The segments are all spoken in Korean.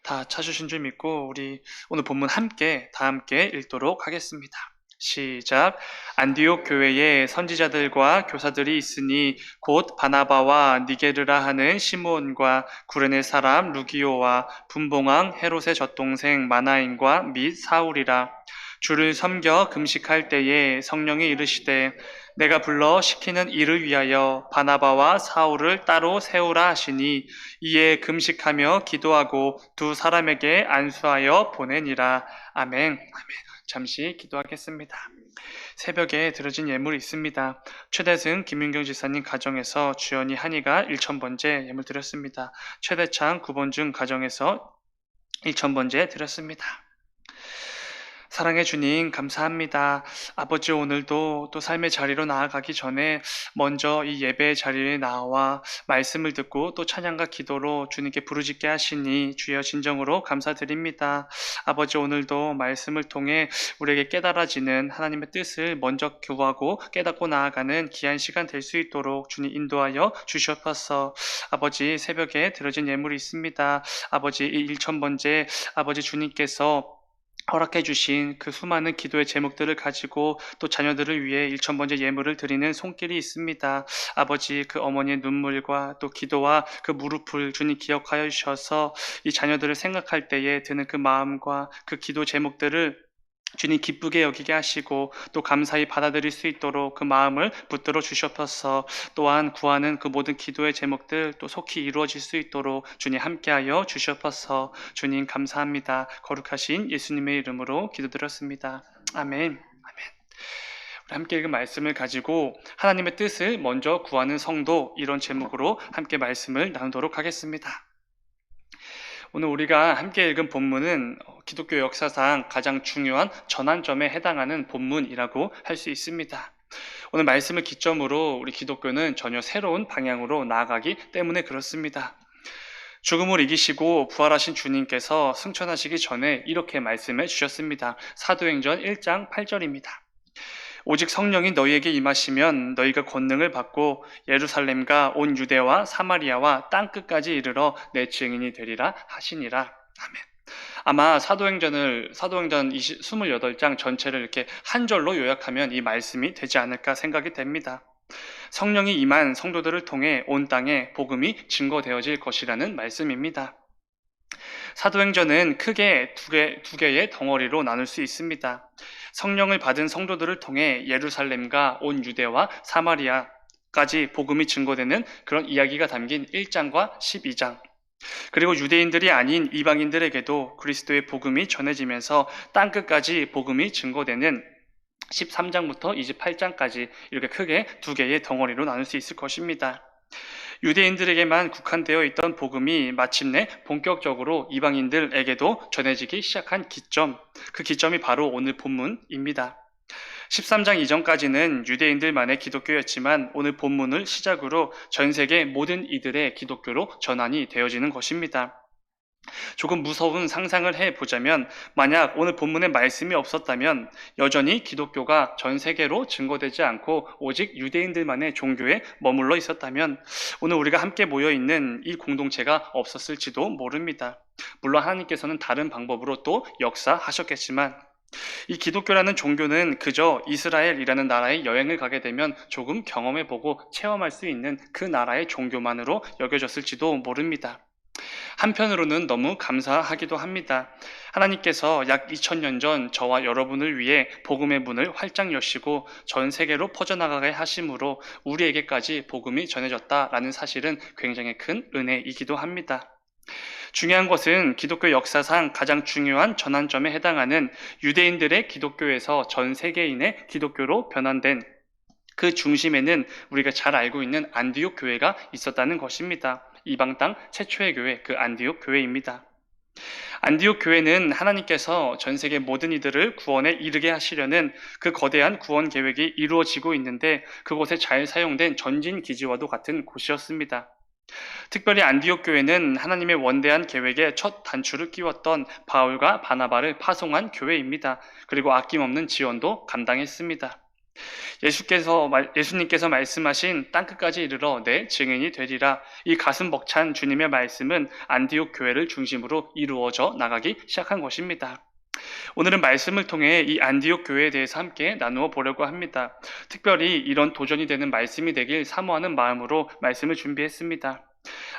다 찾으신 줄 믿고 우리 오늘 본문 함께 읽도록 하겠습니다. 시작. 안디옥 교회에 선지자들과 교사들이 있으니 곧 바나바와 니게르라 하는 시므온과 구레네 사람 루기오와 분봉왕 헤롯의 젖동생 마나인과 및 사울이라. 주를 섬겨 금식할 때에 성령이 이르시되 내가 불러 시키는 이를 위하여 바나바와 사울을 따로 세우라 하시니 이에 금식하며 기도하고 두 사람에게 안수하여 보내니라. 아멘. 아멘. 잠시 기도하겠습니다. 새벽에 드려진 예물이 있습니다. 최대승 김윤경 지사님 가정에서 주연이 한이가 1000번째 예물 드렸습니다. 최대창 9번중 가정에서 1000번째 드렸습니다. 사랑해 주님 감사합니다. 아버지, 오늘도 또 삶의 자리로 나아가기 전에 먼저 이 예배의 자리에 나와 말씀을 듣고 또 찬양과 기도로 주님께 부르짖게 하시니 주여 진정으로 감사드립니다. 아버지, 오늘도 말씀을 통해 우리에게 깨달아지는 하나님의 뜻을 먼저 구하고 깨닫고 나아가는 귀한 시간 될 수 있도록 주님 인도하여 주시옵소서. 아버지, 새벽에 드려진 예물이 있습니다. 아버지, 이 1000번째 아버지 주님께서 허락해 주신 그 수많은 기도의 제목들을 가지고 또 자녀들을 위해 1000번째 예물을 드리는 손길이 있습니다. 아버지, 그 어머니의 눈물과 또 기도와 그 무릎을 주님 기억하여 주셔서 이 자녀들을 생각할 때에 드는 그 마음과 그 기도 제목들을 주님 기쁘게 여기게 하시고 또 감사히 받아들일 수 있도록 그 마음을 붙들어 주시옵소서. 또한 구하는 그 모든 기도의 제목들 또 속히 이루어질 수 있도록 주님 함께하여 주시옵소서. 주님 감사합니다. 거룩하신 예수님의 이름으로 기도드렸습니다. 아멘. 아멘. 우리 함께 읽은 말씀을 가지고 하나님의 뜻을 먼저 구하는 성도, 이런 제목으로 함께 말씀을 나누도록 하겠습니다. 오늘 우리가 함께 읽은 본문은 기독교 역사상 가장 중요한 전환점에 해당하는 본문이라고 할 수 있습니다. 오늘 말씀을 기점으로 우리 기독교는 전혀 새로운 방향으로 나아가기 때문에 그렇습니다. 죽음을 이기시고 부활하신 주님께서 승천하시기 전에 이렇게 말씀해 주셨습니다. 사도행전 1장 8절입니다. 오직 성령이 너희에게 임하시면 너희가 권능을 받고 예루살렘과 온 유대와 사마리아와 땅끝까지 이르러 내 증인이 되리라 하시니라. 아멘. 아마 사도행전 28장 전체를 이렇게 한 절로 요약하면 이 말씀이 되지 않을까 생각이 됩니다. 성령이 임한 성도들을 통해 온 땅에 복음이 증거되어질 것이라는 말씀입니다. 사도행전은 크게 두 개의 덩어리로 나눌 수 있습니다. 성령을 받은 성도들을 통해 예루살렘과 온 유대와 사마리아까지 복음이 증거되는 그런 이야기가 담긴 1장과 12장. 그리고 유대인들이 아닌 이방인들에게도 그리스도의 복음이 전해지면서 땅끝까지 복음이 증거되는 13장부터 28장까지 이렇게 크게 두 개의 덩어리로 나눌 수 있을 것입니다. 유대인들에게만 국한되어 있던 복음이 마침내 본격적으로 이방인들에게도 전해지기 시작한 기점, 그 기점이 바로 오늘 본문입니다. 13장 이전까지는 유대인들만의 기독교였지만 오늘 본문을 시작으로 전 세계 모든 이들의 기독교로 전환이 되어지는 것입니다. 조금 무서운 상상을 해보자면 만약 오늘 본문에 말씀이 없었다면 여전히 기독교가 전 세계로 증거되지 않고 오직 유대인들만의 종교에 머물러 있었다면 오늘 우리가 함께 모여있는 이 공동체가 없었을지도 모릅니다. 물론 하나님께서는 다른 방법으로 또 역사하셨겠지만 이 기독교라는 종교는 그저 이스라엘이라는 나라에 여행을 가게 되면 조금 경험해보고 체험할 수 있는 그 나라의 종교만으로 여겨졌을지도 모릅니다. 한편으로는 너무 감사하기도 합니다. 하나님께서 약 2000년 전 저와 여러분을 위해 복음의 문을 활짝 여시고 전 세계로 퍼져나가게 하심으로 우리에게까지 복음이 전해졌다라는 사실은 굉장히 큰 은혜이기도 합니다. 중요한 것은 기독교 역사상 가장 중요한 전환점에 해당하는 유대인들의 기독교에서 전 세계인의 기독교로 변환된 그 중심에는 우리가 잘 알고 있는 안디옥 교회가 있었다는 것입니다. 이방 땅 최초의 교회, 그 안디옥 교회입니다. 안디옥 교회는 하나님께서 전 세계 모든 이들을 구원에 이르게 하시려는 그 거대한 구원 계획이 이루어지고 있는데 그곳에 잘 사용된 전진 기지와도 같은 곳이었습니다. 특별히 안디옥 교회는 하나님의 원대한 계획에 첫 단추를 끼웠던 바울과 바나바를 파송한 교회입니다. 그리고 아낌없는 지원도 감당했습니다. 예수님께서 말씀하신 땅끝까지 이르러 내 증인이 되리라. 이 가슴 벅찬 주님의 말씀은 안디옥 교회를 중심으로 이루어져 나가기 시작한 것입니다. 오늘은 말씀을 통해 이 안디옥 교회에 대해서 함께 나누어 보려고 합니다. 특별히 이런 도전이 되는 말씀이 되길 사모하는 마음으로 말씀을 준비했습니다.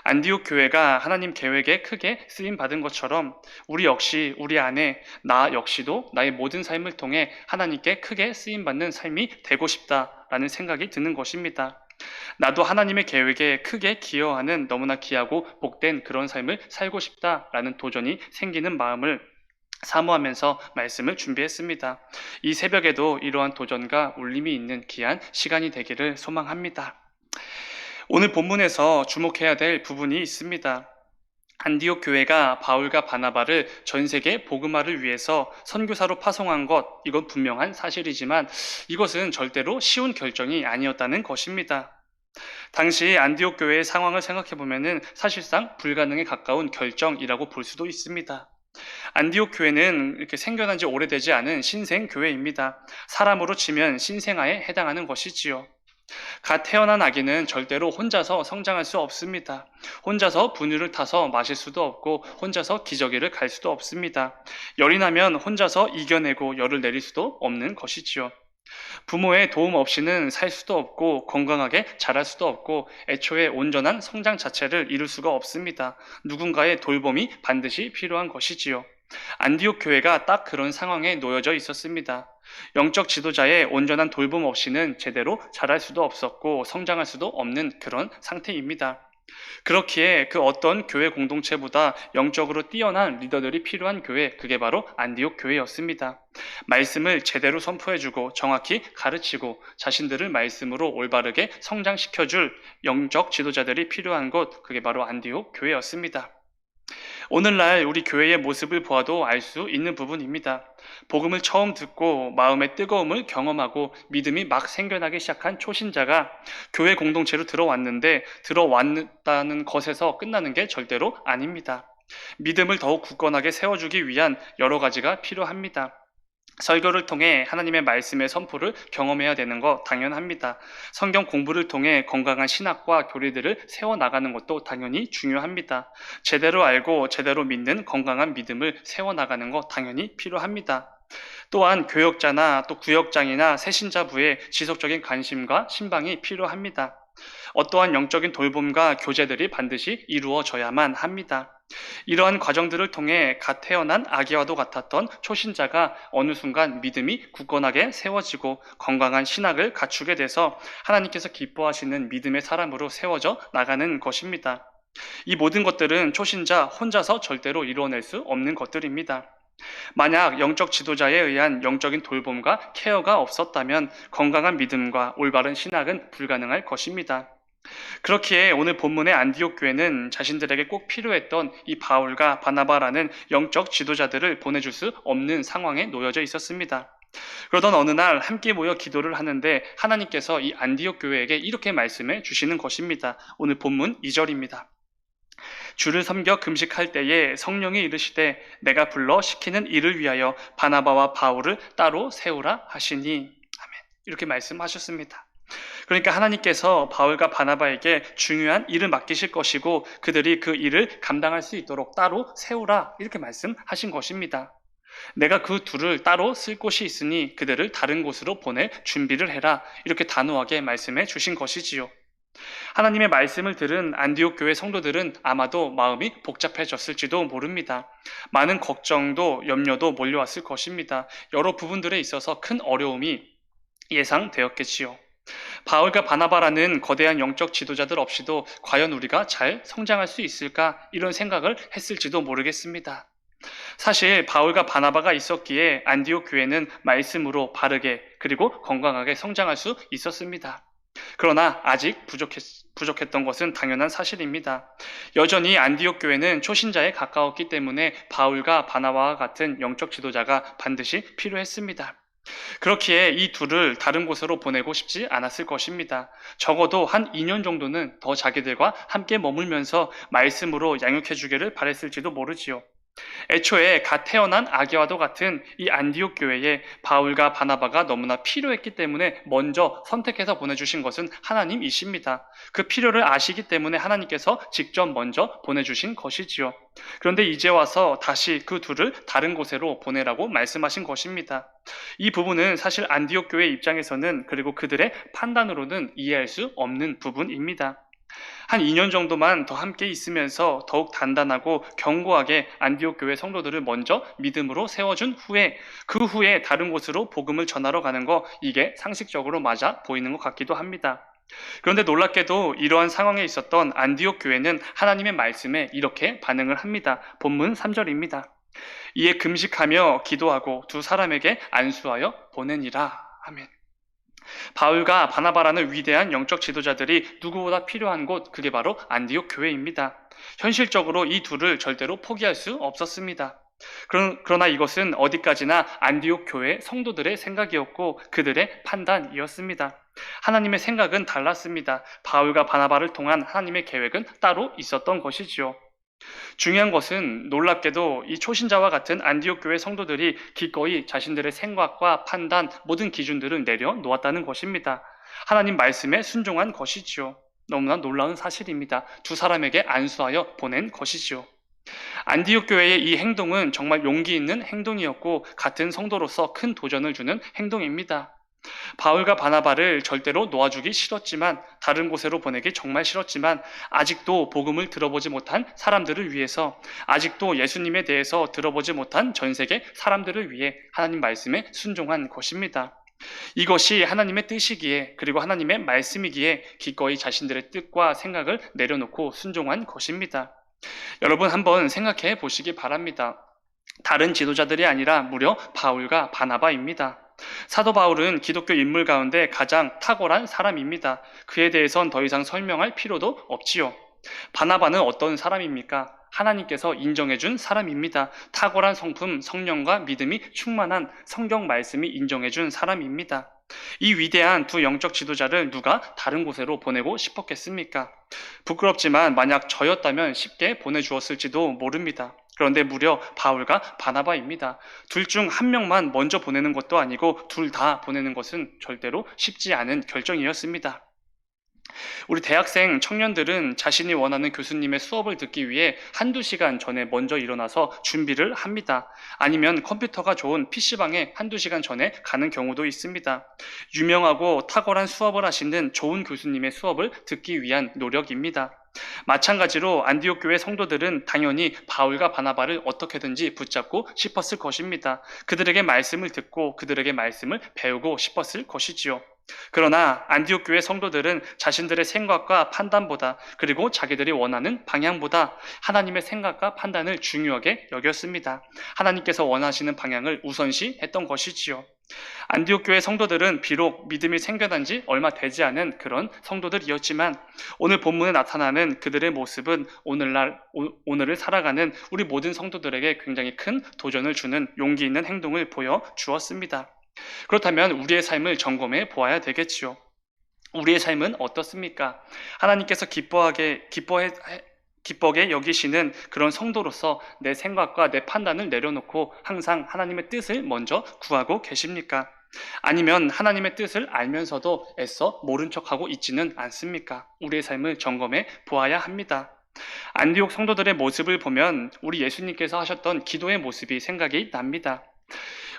안디옥 교회가 하나님 계획에 크게 쓰임 받은 것처럼 우리 역시 우리 안에 나 역시도 나의 모든 삶을 통해 하나님께 크게 쓰임 받는 삶이 되고 싶다라는 생각이 드는 것입니다. 나도 하나님의 계획에 크게 기여하는 너무나 귀하고 복된 그런 삶을 살고 싶다라는 도전이 생기는 마음을 사모하면서 말씀을 준비했습니다. 이 새벽에도 이러한 도전과 울림이 있는 귀한 시간이 되기를 소망합니다. 오늘 본문에서 주목해야 될 부분이 있습니다. 안디옥 교회가 바울과 바나바를 전 세계 복음화를 위해서 선교사로 파송한 것, 이건 분명한 사실이지만 이것은 절대로 쉬운 결정이 아니었다는 것입니다. 당시 안디옥 교회의 상황을 생각해 보면은 사실상 불가능에 가까운 결정이라고 볼 수도 있습니다. 안디옥 교회는 이렇게 생겨난 지 오래되지 않은 신생 교회입니다. 사람으로 치면 신생아에 해당하는 것이지요. 갓 태어난 아기는 절대로 혼자서 성장할 수 없습니다. 혼자서 분유를 타서 마실 수도 없고 혼자서 기저귀를 갈 수도 없습니다. 열이 나면 혼자서 이겨내고 열을 내릴 수도 없는 것이지요. 부모의 도움 없이는 살 수도 없고 건강하게 자랄 수도 없고 애초에 온전한 성장 자체를 이룰 수가 없습니다. 누군가의 돌봄이 반드시 필요한 것이지요. 안디옥 교회가 딱 그런 상황에 놓여져 있었습니다. 영적 지도자의 온전한 돌봄 없이는 제대로 자랄 수도 없었고 성장할 수도 없는 그런 상태입니다. 그렇기에 그 어떤 교회 공동체보다 영적으로 뛰어난 리더들이 필요한 교회, 그게 바로 안디옥 교회였습니다. 말씀을 제대로 선포해주고 정확히 가르치고 자신들을 말씀으로 올바르게 성장시켜줄 영적 지도자들이 필요한 곳, 그게 바로 안디옥 교회였습니다. 오늘날 우리 교회의 모습을 보아도 알 수 있는 부분입니다. 복음을 처음 듣고 마음의 뜨거움을 경험하고 믿음이 막 생겨나기 시작한 초신자가 교회 공동체로 들어왔다는 것에서 끝나는 게 절대로 아닙니다. 믿음을 더욱 굳건하게 세워주기 위한 여러 가지가 필요합니다. 설교를 통해 하나님의 말씀의 선포를 경험해야 되는 거 당연합니다. 성경 공부를 통해 건강한 신학과 교리들을 세워나가는 것도 당연히 중요합니다. 제대로 알고 제대로 믿는 건강한 믿음을 세워나가는 거 당연히 필요합니다. 또한 교역자나 또 구역장이나 새신자부의 지속적인 관심과 신방이 필요합니다. 어떠한 영적인 돌봄과 교제들이 반드시 이루어져야만 합니다. 이러한 과정들을 통해 갓 태어난 아기와도 같았던 초신자가 어느 순간 믿음이 굳건하게 세워지고 건강한 신학을 갖추게 돼서 하나님께서 기뻐하시는 믿음의 사람으로 세워져 나가는 것입니다. 이 모든 것들은 초신자 혼자서 절대로 이루어낼 수 없는 것들입니다. 만약 영적 지도자에 의한 영적인 돌봄과 케어가 없었다면 건강한 믿음과 올바른 신학은 불가능할 것입니다. 그렇기에 오늘 본문의 안디옥 교회는 자신들에게 꼭 필요했던 이 바울과 바나바라는 영적 지도자들을 보내줄 수 없는 상황에 놓여져 있었습니다. 그러던 어느 날 함께 모여 기도를 하는데 하나님께서 이 안디옥 교회에게 이렇게 말씀해 주시는 것입니다. 오늘 본문 2절입니다. 주를 섬겨 금식할 때에 성령이 이르시되 내가 불러 시키는 일을 위하여 바나바와 바울을 따로 세우라 하시니 아멘. 이렇게 말씀하셨습니다. 그러니까 하나님께서 바울과 바나바에게 중요한 일을 맡기실 것이고 그들이 그 일을 감당할 수 있도록 따로 세우라 이렇게 말씀하신 것입니다. 내가 그 둘을 따로 쓸 곳이 있으니 그들을 다른 곳으로 보낼 준비를 해라 이렇게 단호하게 말씀해 주신 것이지요. 하나님의 말씀을 들은 안디옥 교회 성도들은 아마도 마음이 복잡해졌을지도 모릅니다. 많은 걱정도 염려도 몰려왔을 것입니다. 여러 부분들에 있어서 큰 어려움이 예상되었겠지요. 바울과 바나바라는 거대한 영적 지도자들 없이도 과연 우리가 잘 성장할 수 있을까 이런 생각을 했을지도 모르겠습니다. 사실 바울과 바나바가 있었기에 안디옥 교회는 말씀으로 바르게 그리고 건강하게 성장할 수 있었습니다. 그러나 아직 부족했던 것은 당연한 사실입니다. 여전히 안디옥 교회는 초신자에 가까웠기 때문에 바울과 바나바와 같은 영적 지도자가 반드시 필요했습니다. 그렇기에 이 둘을 다른 곳으로 보내고 싶지 않았을 것입니다. 적어도 한 2년 정도는 더 자기들과 함께 머물면서 말씀으로 양육해 주기를 바랬을지도 모르지요. 애초에 갓 태어난 아기와도 같은 이 안디옥 교회에 바울과 바나바가 너무나 필요했기 때문에 먼저 선택해서 보내주신 것은 하나님이십니다. 그 필요를 아시기 때문에 하나님께서 직접 먼저 보내주신 것이지요. 그런데 이제 와서 다시 그 둘을 다른 곳으로 보내라고 말씀하신 것입니다. 이 부분은 사실 안디옥 교회 입장에서는 그리고 그들의 판단으로는 이해할 수 없는 부분입니다. 한 2년 정도만 더 함께 있으면서 더욱 단단하고 견고하게 안디옥 교회 성도들을 먼저 믿음으로 세워준 후에 그 후에 다른 곳으로 복음을 전하러 가는 거 이게 상식적으로 맞아 보이는 것 같기도 합니다. 그런데 놀랍게도 이러한 상황에 있었던 안디옥 교회는 하나님의 말씀에 이렇게 반응을 합니다. 본문 3절입니다. 이에 금식하며 기도하고 두 사람에게 안수하여 보내니라. 아멘. 바울과 바나바라는 위대한 영적 지도자들이 누구보다 필요한 곳, 그게 바로 안디옥 교회입니다. 현실적으로 이 둘을 절대로 포기할 수 없었습니다. 그러나 이것은 어디까지나 안디옥 교회 성도들의 생각이었고 그들의 판단이었습니다. 하나님의 생각은 달랐습니다. 바울과 바나바를 통한 하나님의 계획은 따로 있었던 것이지요. 중요한 것은 놀랍게도 이 초신자와 같은 안디옥 교회 성도들이 기꺼이 자신들의 생각과 판단, 모든 기준들을 내려놓았다는 것입니다. 하나님 말씀에 순종한 것이지요. 너무나 놀라운 사실입니다. 두 사람에게 안수하여 보낸 것이지요. 안디옥 교회의 이 행동은 정말 용기 있는 행동이었고 같은 성도로서 큰 도전을 주는 행동입니다. 바울과 바나바를 절대로 놓아주기 싫었지만 다른 곳으로 보내기 정말 싫었지만 아직도 복음을 들어보지 못한 사람들을 위해서 아직도 예수님에 대해서 들어보지 못한 전 세계 사람들을 위해 하나님 말씀에 순종한 것입니다. 이것이 하나님의 뜻이기에 그리고 하나님의 말씀이기에 기꺼이 자신들의 뜻과 생각을 내려놓고 순종한 것입니다. 여러분 한번 생각해 보시기 바랍니다. 다른 지도자들이 아니라 무려 바울과 바나바입니다. 사도 바울은 기독교 인물 가운데 가장 탁월한 사람입니다. 그에 대해선 더 이상 설명할 필요도 없지요. 바나바는 어떤 사람입니까? 하나님께서 인정해준 사람입니다. 탁월한 성품, 성령과 믿음이 충만한 성경 말씀이 인정해준 사람입니다. 이 위대한 두 영적 지도자를 누가 다른 곳으로 보내고 싶었겠습니까? 부끄럽지만 만약 저였다면 쉽게 보내주었을지도 모릅니다. 그런데 무려 바울과 바나바입니다. 둘 중 한 명만 먼저 보내는 것도 아니고 둘 다 보내는 것은 절대로 쉽지 않은 결정이었습니다. 우리 대학생 청년들은 자신이 원하는 교수님의 수업을 듣기 위해 한두 시간 전에 먼저 일어나서 준비를 합니다. 아니면 컴퓨터가 좋은 PC방에 한두 시간 전에 가는 경우도 있습니다. 유명하고 탁월한 수업을 하시는 좋은 교수님의 수업을 듣기 위한 노력입니다. 마찬가지로 안디옥 교회 성도들은 당연히 바울과 바나바를 어떻게든지 붙잡고 싶었을 것입니다. 그들에게 말씀을 듣고 그들에게 말씀을 배우고 싶었을 것이지요. 그러나 안디옥 교회 성도들은 자신들의 생각과 판단보다 그리고 자기들이 원하는 방향보다 하나님의 생각과 판단을 중요하게 여겼습니다. 하나님께서 원하시는 방향을 우선시했던 것이지요. 안디옥 교회 성도들은 비록 믿음이 생겨난 지 얼마 되지 않은 그런 성도들이었지만 오늘 본문에 나타나는 그들의 모습은 오늘을 살아가는 우리 모든 성도들에게 굉장히 큰 도전을 주는 용기 있는 행동을 보여주었습니다. 그렇다면 우리의 삶을 점검해 보아야 되겠지요. 우리의 삶은 어떻습니까? 하나님께서 기뻐하게 여기시는 그런 성도로서 내 생각과 내 판단을 내려놓고 항상 하나님의 뜻을 먼저 구하고 계십니까? 아니면 하나님의 뜻을 알면서도 애써 모른 척하고 있지는 않습니까? 우리의 삶을 점검해 보아야 합니다. 안디옥 성도들의 모습을 보면 우리 예수님께서 하셨던 기도의 모습이 생각이 납니다.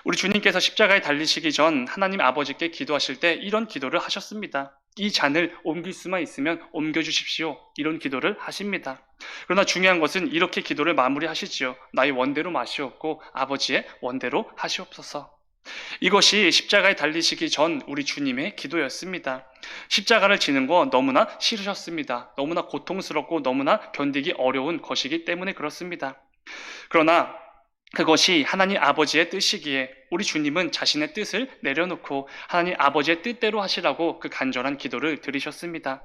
우리 주님께서 십자가에 달리시기 전 하나님 아버지께 기도하실 때 이런 기도를 하셨습니다. 이 잔을 옮길 수만 있으면 옮겨주십시오. 이런 기도를 하십니다. 그러나 중요한 것은 이렇게 기도를 마무리하시지요. 나의 원대로 마시옵고 아버지의 원대로 하시옵소서. 이것이 십자가에 달리시기 전 우리 주님의 기도였습니다. 십자가를 지는 거 너무나 싫으셨습니다. 너무나 고통스럽고 너무나 견디기 어려운 것이기 때문에 그렇습니다. 그러나 그것이 하나님 아버지의 뜻이기에 우리 주님은 자신의 뜻을 내려놓고 하나님 아버지의 뜻대로 하시라고 그 간절한 기도를 드리셨습니다.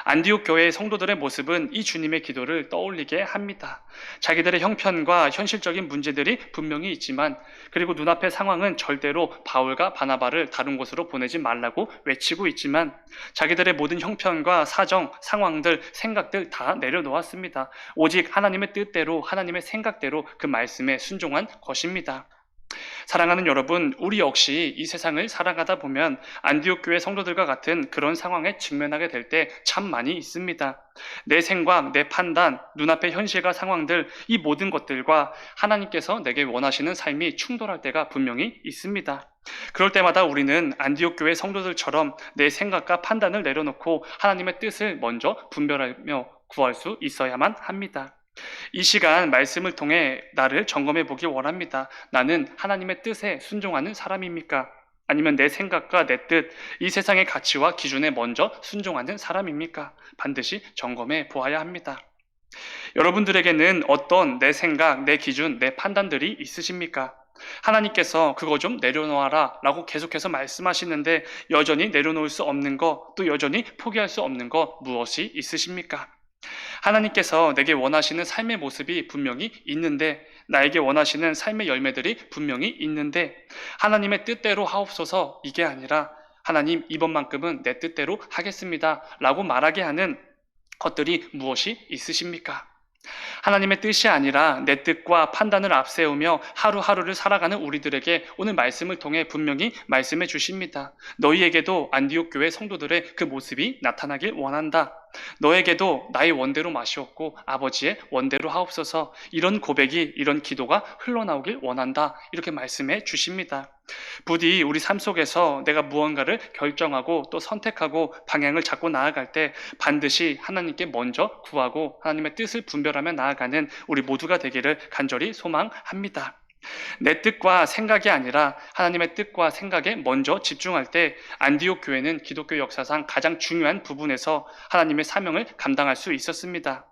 안디옥 교회의 성도들의 모습은 이 주님의 기도를 떠올리게 합니다. 자기들의 형편과 현실적인 문제들이 분명히 있지만, 그리고 눈앞의 상황은 절대로 바울과 바나바를 다른 곳으로 보내지 말라고 외치고 있지만, 자기들의 모든 형편과 사정, 상황들, 생각들 다 내려놓았습니다. 오직 하나님의 뜻대로, 하나님의 생각대로 그 말씀에 순종한 것입니다. 사랑하는 여러분, 우리 역시 이 세상을 살아가다 보면 안디옥 교회 성도들과 같은 그런 상황에 직면하게 될 때 참 많이 있습니다. 내 생각, 내 판단, 눈앞의 현실과 상황들, 이 모든 것들과 하나님께서 내게 원하시는 삶이 충돌할 때가 분명히 있습니다. 그럴 때마다 우리는 안디옥 교회 성도들처럼 내 생각과 판단을 내려놓고 하나님의 뜻을 먼저 분별하며 구할 수 있어야만 합니다. 이 시간 말씀을 통해 나를 점검해 보기 원합니다. 나는 하나님의 뜻에 순종하는 사람입니까? 아니면 내 생각과 내 뜻, 이 세상의 가치와 기준에 먼저 순종하는 사람입니까? 반드시 점검해 보아야 합니다. 여러분들에게는 어떤 내 생각, 내 기준, 내 판단들이 있으십니까? 하나님께서 그거 좀 내려놓아라 라고 계속해서 말씀하시는데 여전히 내려놓을 수 없는 거, 또 여전히 포기할 수 없는 거 무엇이 있으십니까? 하나님께서 내게 원하시는 삶의 모습이 분명히 있는데, 나에게 원하시는 삶의 열매들이 분명히 있는데, 하나님의 뜻대로 하옵소서 이게 아니라 하나님 이번만큼은 내 뜻대로 하겠습니다 라고 말하게 하는 것들이 무엇이 있으십니까? 하나님의 뜻이 아니라 내 뜻과 판단을 앞세우며 하루하루를 살아가는 우리들에게 오늘 말씀을 통해 분명히 말씀해 주십니다. 너희에게도 안디옥 교회 성도들의 그 모습이 나타나길 원한다. 너에게도 나의 원대로 마시옵고 아버지의 원대로 하옵소서, 이런 고백이, 이런 기도가 흘러나오길 원한다. 이렇게 말씀해 주십니다. 부디 우리 삶 속에서 내가 무언가를 결정하고 또 선택하고 방향을 잡고 나아갈 때 반드시 하나님께 먼저 구하고 하나님의 뜻을 분별하며 나아가는 우리 모두가 되기를 간절히 소망합니다. 내 뜻과 생각이 아니라 하나님의 뜻과 생각에 먼저 집중할 때 안디옥 교회는 기독교 역사상 가장 중요한 부분에서 하나님의 사명을 감당할 수 있었습니다.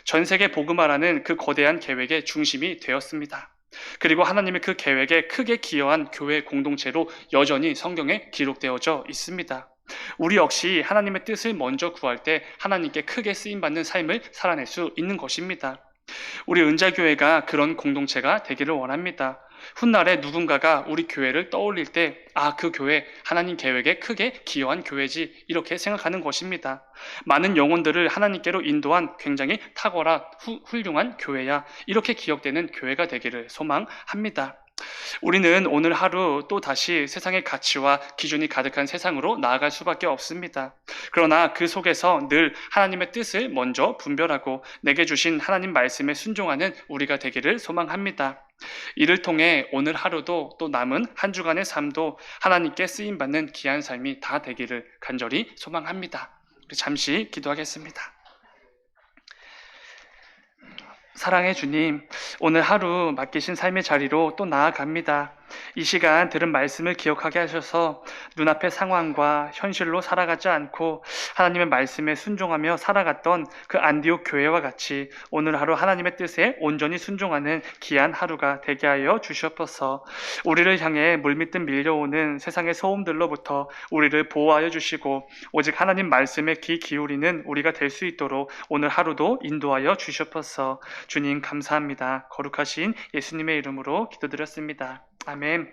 전 세계 복음화라는 그 거대한 계획의 중심이 되었습니다. 그리고 하나님의 그 계획에 크게 기여한 교회 공동체로 여전히 성경에 기록되어져 있습니다. 우리 역시 하나님의 뜻을 먼저 구할 때 하나님께 크게 쓰임받는 삶을 살아낼 수 있는 것입니다. 우리 은자교회가 그런 공동체가 되기를 원합니다. 훗날에 누군가가 우리 교회를 떠올릴 때, 아, 그 교회 하나님 계획에 크게 기여한 교회지, 이렇게 생각하는 것입니다. 많은 영혼들을 하나님께로 인도한 굉장히 탁월한 훌륭한 교회야, 이렇게 기억되는 교회가 되기를 소망합니다. 우리는 오늘 하루 또 다시 세상의 가치와 기준이 가득한 세상으로 나아갈 수밖에 없습니다. 그러나 그 속에서 늘 하나님의 뜻을 먼저 분별하고 내게 주신 하나님 말씀에 순종하는 우리가 되기를 소망합니다. 이를 통해 오늘 하루도 또 남은 한 주간의 삶도 하나님께 쓰임받는 귀한 삶이 다 되기를 간절히 소망합니다. 잠시 기도하겠습니다. 사랑의 주님, 오늘 하루 맡기신 삶의 자리로 또 나아갑니다. 이 시간 들은 말씀을 기억하게 하셔서 눈앞의 상황과 현실로 살아가지 않고 하나님의 말씀에 순종하며 살아갔던 그 안디옥 교회와 같이 오늘 하루 하나님의 뜻에 온전히 순종하는 귀한 하루가 되게 하여 주시옵소서. 우리를 향해 물밀듯 밀려오는 세상의 소음들로부터 우리를 보호하여 주시고 오직 하나님 말씀에 귀 기울이는 우리가 될 수 있도록 오늘 하루도 인도하여 주시옵소서. 주님 감사합니다. 거룩하신 예수님의 이름으로 기도드렸습니다. 아멘.